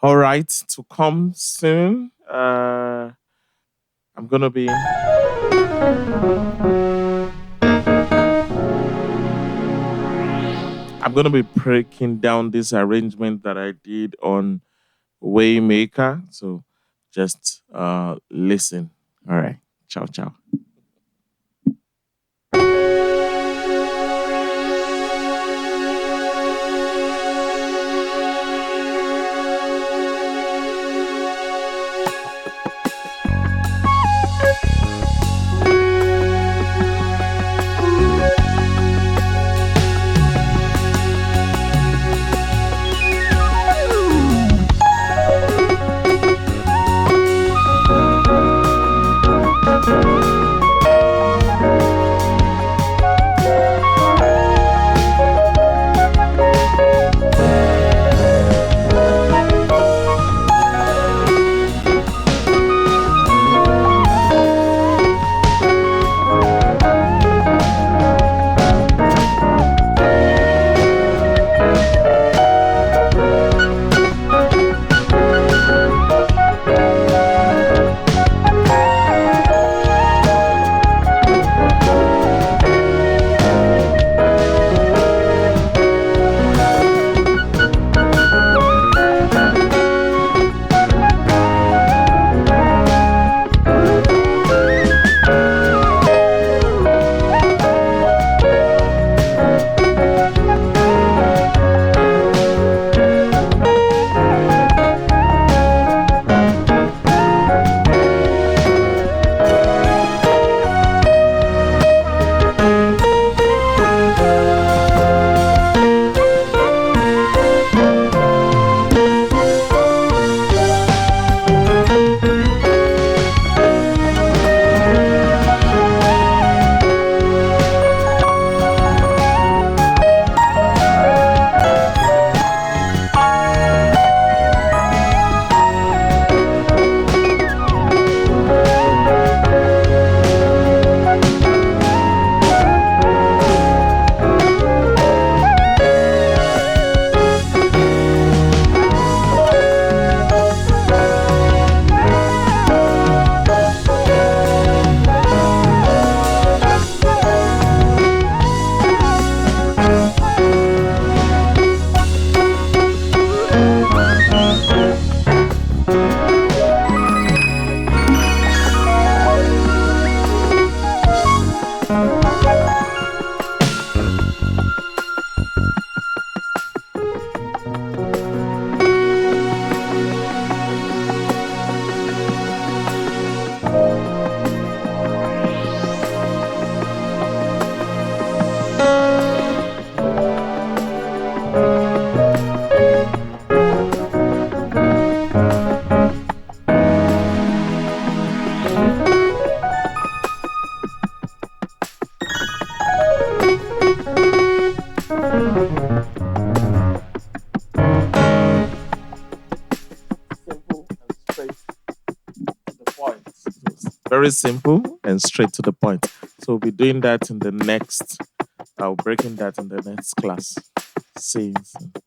All right, to come soon. I'm gonna be I'm gonna be breaking down this arrangement that I did on Waymaker. So just listen. All right. Ciao ciao. Very simple and straight to the point. So we'll be doing that in the next, breaking that in the next class. See you soon.